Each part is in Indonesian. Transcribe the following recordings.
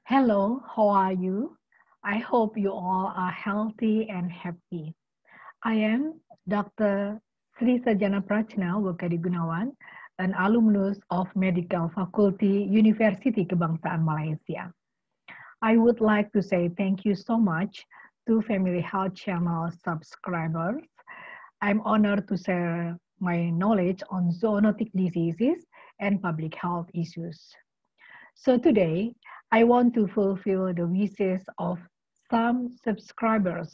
Hello, how are you? I hope you all are healthy and happy. I am Dr. Sri Sajana Prachna Wekadi Gunawan, an alumnus of Medical Faculty, University Kebangsaan Malaysia. I would like to say thank you so much to Family Health Channel subscribers. I'm honored to share my knowledge on zoonotic diseases and public health issues. So today, I want to fulfill the wishes of some subscribers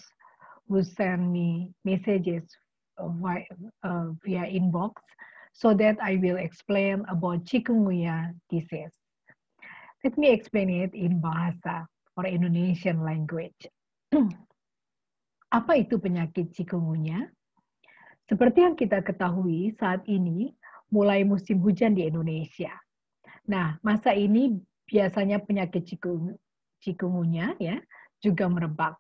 who send me messages via inbox so that I will explain about chikungunya disease. Let me explain it in bahasa or Indonesian language. Apa itu penyakit chikungunya? Seperti yang kita ketahui saat ini mulai musim hujan di Indonesia. Nah, masa ini biasanya penyakit chikungunya ya juga merebak.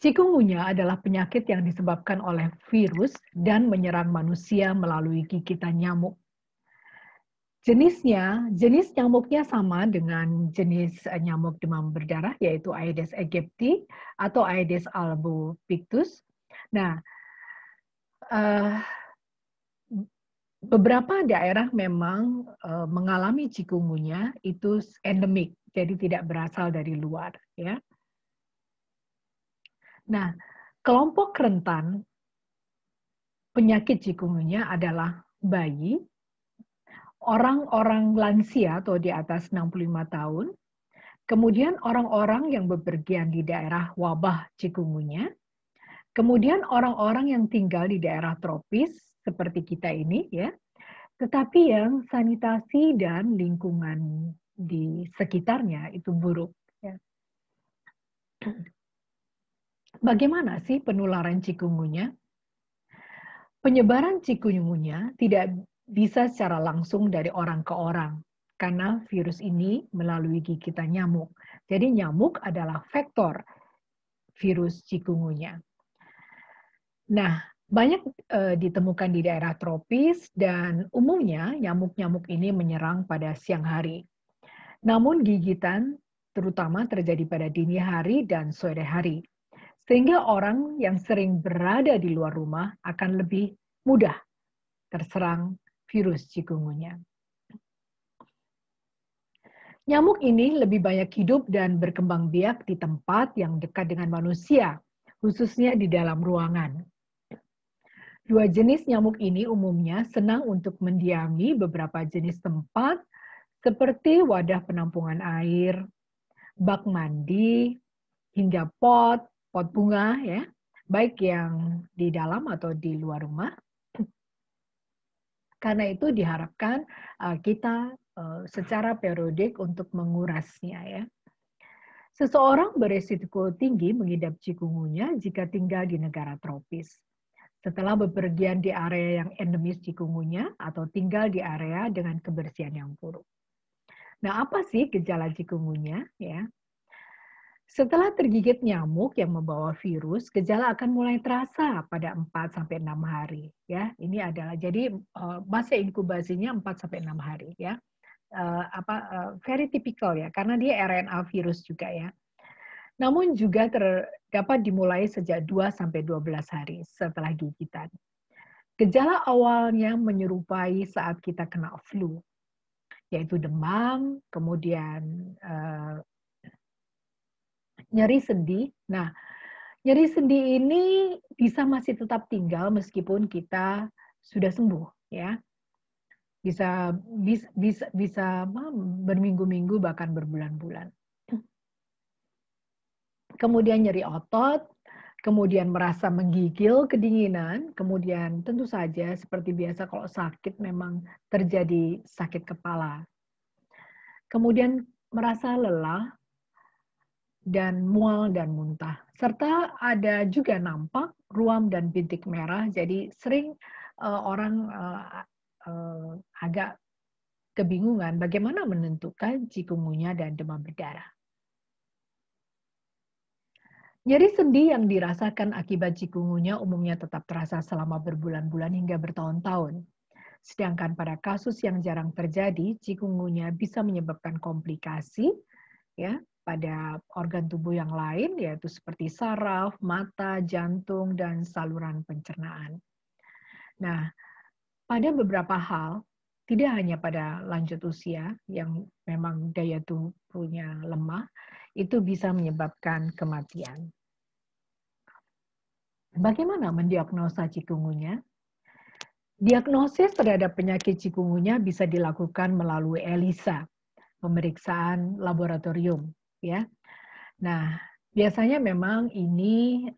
Chikungunya adalah penyakit yang disebabkan oleh virus dan menyerang manusia melalui gigitan nyamuk. Jenis nyamuknya sama dengan jenis nyamuk demam berdarah, yaitu Aedes aegypti atau Aedes albopictus. Nah, beberapa daerah memang mengalami chikungunya itu endemik, jadi tidak berasal dari luar. Ya. Nah, kelompok rentan penyakit chikungunya adalah bayi, orang-orang lansia atau di atas 65 tahun, kemudian orang-orang yang bepergian di daerah wabah chikungunya, kemudian orang-orang yang tinggal di daerah tropis seperti kita ini ya, tetapi yang sanitasi dan lingkungan di sekitarnya itu buruk. Ya. Bagaimana sih penularan chikungunya? Penyebaran chikungunya tidak bisa secara langsung dari orang ke orang, karena virus ini melalui gigitan nyamuk. Jadi nyamuk adalah vektor virus chikungunya. Nah, banyak ditemukan di daerah tropis dan umumnya nyamuk-nyamuk ini menyerang pada siang hari. Namun gigitan terutama terjadi pada dini hari dan sore hari. Sehingga orang yang sering berada di luar rumah akan lebih mudah terserang virus chikungunya. Nyamuk ini lebih banyak hidup dan berkembang biak di tempat yang dekat dengan manusia, khususnya di dalam ruangan. Dua jenis nyamuk ini umumnya senang untuk mendiami beberapa jenis tempat seperti wadah penampungan air, bak mandi, hingga pot bunga ya, baik yang di dalam atau di luar rumah. Karena itu diharapkan kita secara periodik untuk mengurasnya ya. Seseorang beresiko tinggi mengidap chikungunya jika tinggal di negara tropis. Setelah bepergian di area yang endemis chikungunya atau tinggal di area dengan kebersihan yang buruk. Nah, apa sih gejala chikungunya ya? Setelah tergigit nyamuk yang membawa virus, gejala akan mulai terasa pada 4-6 hari. Ya, ini adalah jadi masa inkubasinya 4-6 hari. Ya, very typical ya, karena dia RNA virus juga ya. Namun juga dapat dimulai sejak 2-12 hari setelah gigitan. Gejala awalnya menyerupai saat kita kena flu, yaitu demam, kemudian nyeri sendi. Nah, nyeri sendi ini bisa masih tetap tinggal meskipun kita sudah sembuh, ya. Bisa berminggu-minggu bahkan berbulan-bulan. Kemudian nyeri otot, kemudian merasa menggigil, kedinginan, kemudian tentu saja seperti biasa kalau sakit memang terjadi sakit kepala. Kemudian merasa lelah dan mual dan muntah. Serta ada juga nampak ruam dan bintik merah, jadi sering orang agak kebingungan bagaimana menentukan chikungunya dan demam berdarah. Nyeri sendi yang dirasakan akibat chikungunya umumnya tetap terasa selama berbulan-bulan hingga bertahun-tahun. Sedangkan pada kasus yang jarang terjadi, cikungunya bisa menyebabkan komplikasi ya pada organ tubuh yang lain, yaitu seperti saraf, mata, jantung, dan saluran pencernaan. Nah, pada beberapa hal, tidak hanya pada lanjut usia yang memang daya tubuhnya lemah, itu bisa menyebabkan kematian. Bagaimana mendiagnosa cikungunya? Diagnosis terhadap penyakit cikungunya bisa dilakukan melalui ELISA, pemeriksaan laboratorium, ya. Nah, biasanya memang ini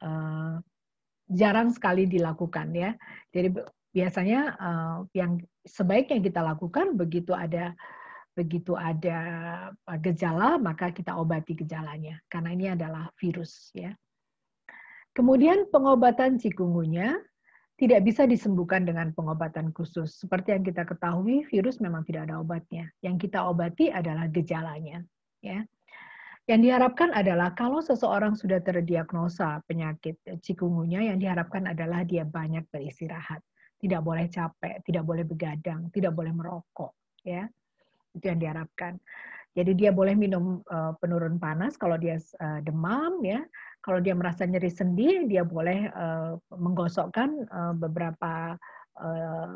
jarang sekali dilakukan, ya. Jadi biasanya yang sebaiknya kita lakukan begitu ada gejala, maka kita obati gejalanya, karena ini adalah virus, ya. Kemudian pengobatan cikungunya tidak bisa disembuhkan dengan pengobatan khusus. Seperti yang kita ketahui, virus memang tidak ada obatnya. Yang kita obati adalah gejalanya. Ya. Yang diharapkan adalah kalau seseorang sudah terdiagnosa penyakit cikungunya, yang diharapkan adalah dia banyak beristirahat. Tidak boleh capek, tidak boleh begadang, tidak boleh merokok. Ya. Itu yang diharapkan. Jadi dia boleh minum penurun panas kalau dia demam, ya. Kalau dia merasa nyeri sendi, dia boleh menggosokkan beberapa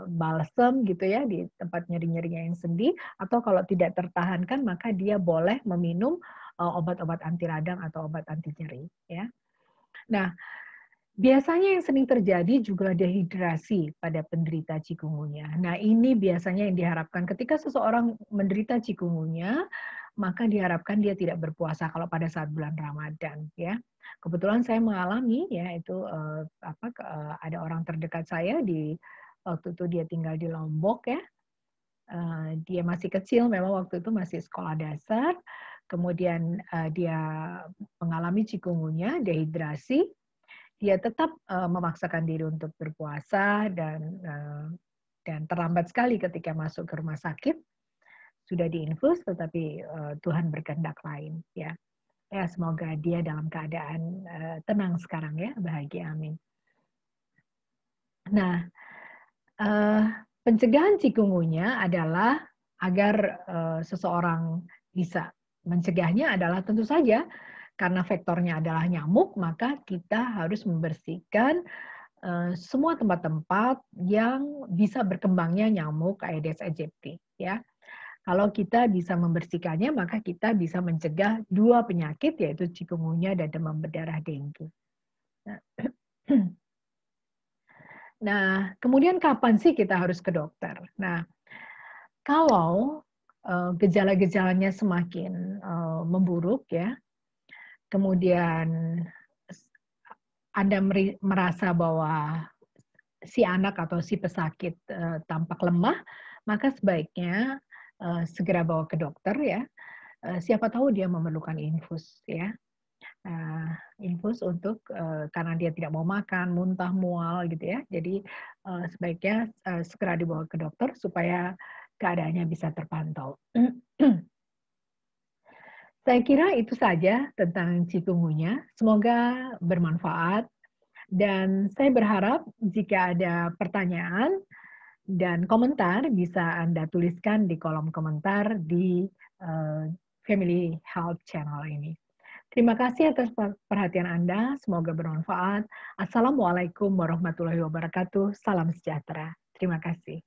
balsem gitu ya di tempat nyeri-nyerinya yang sendi. Atau kalau tidak tertahankan, maka dia boleh meminum obat-obat anti radang atau obat anti nyeri. Ya. Nah, biasanya yang sering terjadi juga dehidrasi pada penderita cikungunya. Nah, ini biasanya yang diharapkan ketika seseorang menderita cikungunya, maka diharapkan dia tidak berpuasa kalau pada saat bulan Ramadan, ya. Kebetulan saya mengalami, ya, itu ada orang terdekat saya di waktu itu dia tinggal di Lombok, ya. Dia masih kecil, memang waktu itu masih sekolah dasar. Kemudian dia mengalami cikungunya, dehidrasi. Dia tetap memaksakan diri untuk berpuasa dan terlambat sekali ketika masuk ke rumah sakit. Sudah diinfus, tetapi Tuhan berkehendak lain. Ya, ya semoga dia dalam keadaan tenang sekarang ya, bahagia, amin. Nah, pencegahan cikungunya adalah agar seseorang bisa mencegahnya adalah tentu saja karena faktornya adalah nyamuk, maka kita harus membersihkan semua tempat-tempat yang bisa berkembangnya nyamuk Aedes aegypti. Ya, kalau kita bisa membersihkannya, maka kita bisa mencegah dua penyakit yaitu cikungunya dan demam berdarah dengue. Nah, kemudian kapan sih kita harus ke dokter? Nah, kalau gejala-gejalanya semakin memburuk ya, kemudian Anda merasa bahwa si anak atau si pesakit tampak lemah, maka sebaiknya segera bawa ke dokter ya. Siapa tahu dia memerlukan infus ya. Infus untuk karena dia tidak mau makan, muntah, mual gitu ya. Jadi sebaiknya segera dibawa ke dokter supaya keadaannya bisa terpantau. Saya kira itu saja tentang cikungunya. Semoga bermanfaat. Dan saya berharap jika ada pertanyaan dan komentar bisa Anda tuliskan di kolom komentar di Family Health Channel ini. Terima kasih atas perhatian Anda. Semoga bermanfaat. Assalamualaikum warahmatullahi wabarakatuh. Salam sejahtera. Terima kasih.